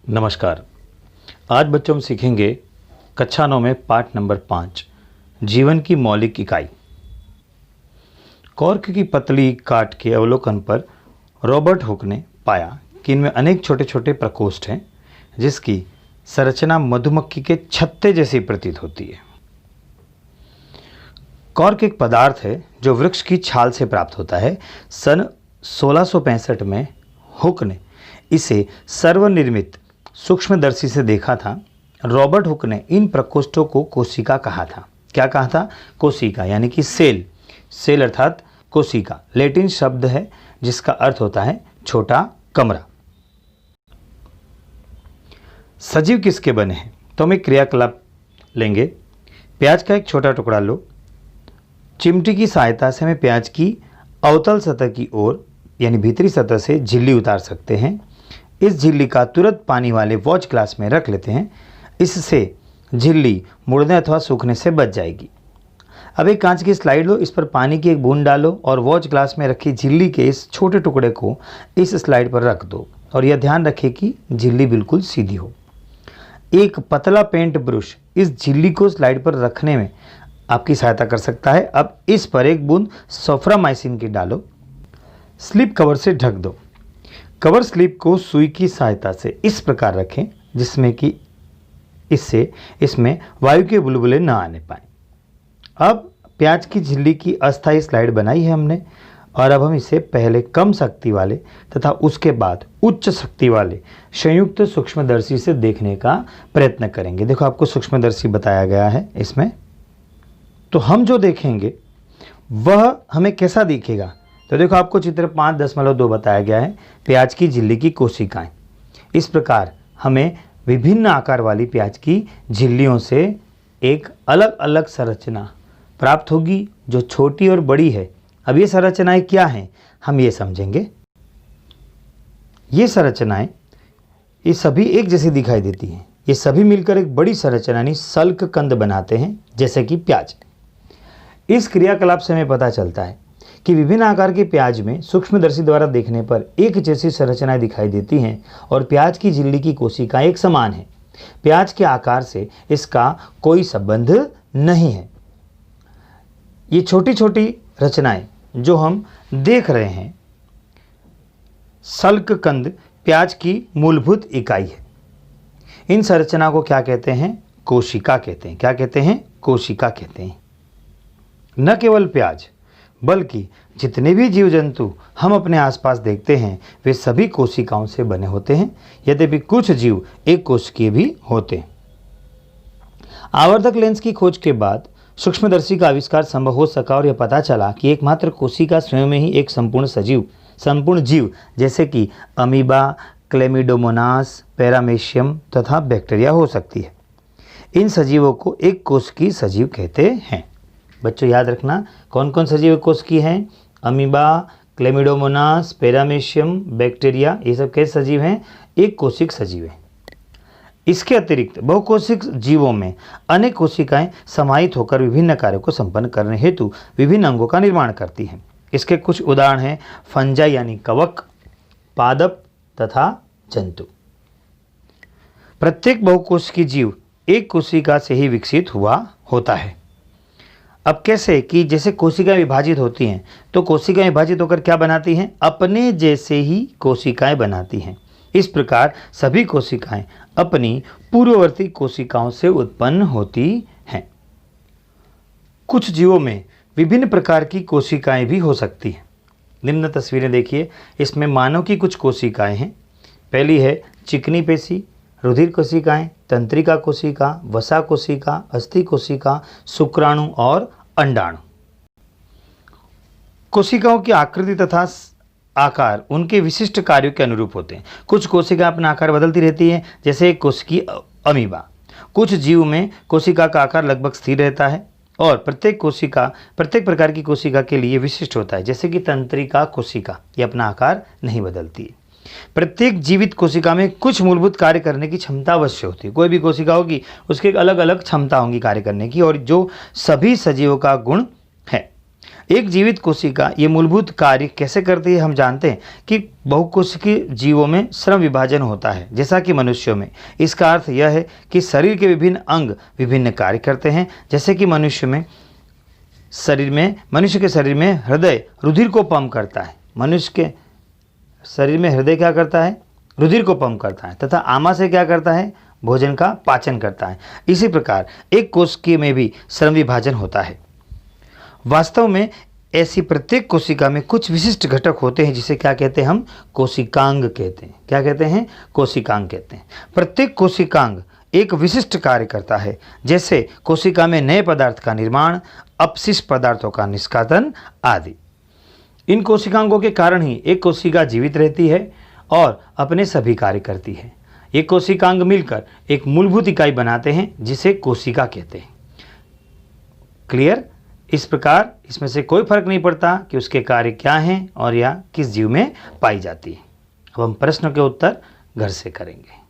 नमस्कार। आज बच्चों हम सीखेंगे कक्षा 9 में पाठ नंबर 5 जीवन की मौलिक इकाई। कॉर्क की पतली काट के अवलोकन पर रॉबर्ट हुक ने पाया कि इनमें अनेक छोटे छोटे प्रकोष्ठ हैं जिसकी संरचना मधुमक्खी के छत्ते जैसी प्रतीत होती है। कॉर्क एक पदार्थ है जो वृक्ष की छाल से प्राप्त होता है। सन 1665 में हुक ने इसे सर्वनिर्मित सूक्ष्मदर्शी से देखा था। रॉबर्ट हुक ने इन प्रकोष्ठों को कोशिका कहा था। क्या कहा था? कोशिका, यानी कि सेल। सेल अर्थात कोशिका लैटिन शब्द है जिसका अर्थ होता है छोटा कमरा। सजीव किसके बने हैं? तो हम एक क्रियाकलाप लेंगे। प्याज का एक छोटा टुकड़ा लो। चिमटी की सहायता से हमें प्याज की अवतल सतह की ओर यानी भीतरी सतह से झिल्ली उतार सकते हैं। इस झिल्ली का तुरंत पानी वाले वॉच ग्लास में रख लेते हैं। इससे झिल्ली मुड़ने अथवा सूखने से बच जाएगी। अब एक कांच की स्लाइड लो, इस पर पानी की एक बूंद डालो और वॉच ग्लास में रखी झिल्ली के इस छोटे टुकड़े को इस स्लाइड पर रख दो और यह ध्यान रखें कि झिल्ली बिल्कुल सीधी हो। एक पतला पेंट ब्रश इस झिल्ली को स्लाइड पर रखने में आपकी सहायता कर सकता है। अब इस पर एक बूंद सल्फरामाइसिन की डालो। स्लिप कवर से ढक दो। कवर स्लिप को सुई की सहायता से इस प्रकार रखें जिसमें कि इसमें वायु के बुलबुले न आने पाए। अब प्याज की झिल्ली की अस्थायी स्लाइड बनाई है हमने और अब हम इसे पहले कम शक्ति वाले तथा उसके बाद उच्च शक्ति वाले संयुक्त सूक्ष्मदर्शी से देखने का प्रयत्न करेंगे। देखो, आपको सूक्ष्मदर्शी बताया गया है इसमें। तो हम जो देखेंगे वह हमें कैसा दिखेगा? तो देखो, आपको चित्र 5.2 बताया गया है। प्याज की झिल्ली की कोशिकाएं। इस प्रकार हमें विभिन्न आकार वाली प्याज की झिल्लियों से एक अलग अलग संरचना प्राप्त होगी जो छोटी और बड़ी है। अब ये संरचनाएं क्या हैं हम ये समझेंगे। ये संरचनाएं ये सभी एक जैसी दिखाई देती हैं। ये सभी मिलकर एक बड़ी संरचना यानी सल्क कंद बनाते हैं जैसे कि प्याज। इस क्रियाकलाप से हमें पता चलता है कि विभिन्न आकार के प्याज में सूक्ष्मदर्शी द्वारा देखने पर एक जैसी संरचनाएं दिखाई देती हैं और प्याज की झिल्ली की कोशिकाएं एक समान हैं। प्याज के आकार से इसका कोई संबंध नहीं है। ये छोटी छोटी रचनाएं जो हम देख रहे हैं, सल्क कंद प्याज की मूलभूत इकाई है। इन संरचना को क्या कहते हैं? कोशिका कहते हैं। क्या कहते हैं? कोशिका कहते हैं। न केवल प्याज बल्कि जितने भी जीव जंतु हम अपने आसपास देखते हैं वे सभी कोशिकाओं से बने होते हैं। यद्यपि कुछ जीव एक कोशिकीय भी होते हैं। आवर्धक लेंस की खोज के बाद सूक्ष्मदर्शी का आविष्कार संभव हो सका और यह पता चला कि एकमात्र कोशिका स्वयं में ही एक संपूर्ण जीव जैसे कि अमीबा, क्लेमिडोमोनास, पैरामेशियम तथा बैक्टीरिया हो सकती है। इन सजीवों को एक कोशिकीय सजीव कहते हैं। बच्चों याद रखना, कौन कौन सजीव कोशिकीय हैं? अमीबा, क्लेमिडोमोनास, पैरामेशियम, बैक्टीरिया, ये सब कैसे सजीव हैं? एक कोशिक सजीव हैं। इसके अतिरिक्त बहुकोशिक जीवों में अनेक कोशिकाएं समाहित होकर विभिन्न कार्यों को संपन्न करने हेतु विभिन्न अंगों का निर्माण करती हैं। इसके कुछ उदाहरण हैं फंजाई यानी कवक, पादप तथा जंतु। प्रत्येक बहुकोशिकीय जीव एक कोशिका से ही विकसित हुआ होता है। अब कैसे कि जैसे कोशिकाएं विभाजित होती हैं तो कोशिकाएं विभाजित होकर क्या बनाती हैं? अपने जैसे ही कोशिकाएं बनाती हैं। इस प्रकार सभी कोशिकाएं अपनी पूर्ववर्ती कोशिकाओं से उत्पन्न होती हैं। कुछ जीवों में विभिन्न प्रकार की कोशिकाएं भी हो सकती हैं। निम्न तस्वीरें देखिए। इसमें मानव की कुछ कोशिकाएं हैं। पहली है चिकनी पेशी, रुधिर कोशिकाएं, तंत्रिका कोशिका, वसा कोशिका, अस्थि कोशिका, शुक्राणु और अंडाणु। कोशिकाओं की आकृति तथा आकार उनके विशिष्ट कार्यों के अनुरूप होते हैं। कुछ कोशिका अपना आकार बदलती रहती है जैसे एक कोशिकीय अमीबा। कुछ जीव में कोशिका का आकार लगभग स्थिर रहता है और प्रत्येक प्रकार की कोशिका के लिए विशिष्ट होता है। जैसे कि तंत्रिका कोशिका ये अपना आकार नहीं बदलती है। प्रत्येक जीवित कोशिका में कुछ मूलभूत कार्य करने की क्षमता अवश्य होती है। कोई भी कोशिका होगी उसकी एक अलग अलग क्षमता होगी कार्य करने की और जो सभी सजीवों का गुण है। एक जीवित कोशिका ये मूलभूत कार्य कैसे करती है हम जानते हैं कि बहुकोशिकीय जीवों में श्रम विभाजन होता है जैसा कि मनुष्यों में। इसका अर्थ यह है कि शरीर के विभिन्न अंग विभिन्न कार्य करते हैं। जैसे कि मनुष्य के शरीर में हृदय रुधिर को पंप करता है। मनुष्य के शरीर में हृदय क्या करता है? रुधिर को पंप करता है। तथा आमाशय क्या करता है? भोजन का पाचन करता है। इसी प्रकार एक कोशिका में भी श्रम विभाजन होता है। वास्तव में ऐसी प्रत्येक कोशिका में कुछ विशिष्ट घटक होते हैं जिसे क्या कहते हैं हम? कोशिकांग कहते हैं। क्या कहते हैं? कोशिकांग कहते हैं। प्रत्येक कोशिकांग एक विशिष्ट कार्य करता है। जैसे कोशिका में नए पदार्थ का निर्माण, अपशिष्ट पदार्थों का निष्कासन आदि। इन कोशिकांगों के कारण ही एक कोशिका जीवित रहती है और अपने सभी कार्य करती है। ये कोशिकांग मिलकर एक मूलभूत इकाई बनाते हैं जिसे कोशिका कहते हैं। क्लियर? इस प्रकार इसमें से कोई फर्क नहीं पड़ता कि उसके कार्य क्या हैं और या किस जीव में पाई जाती है। अब हम प्रश्न के उत्तर घर से करेंगे।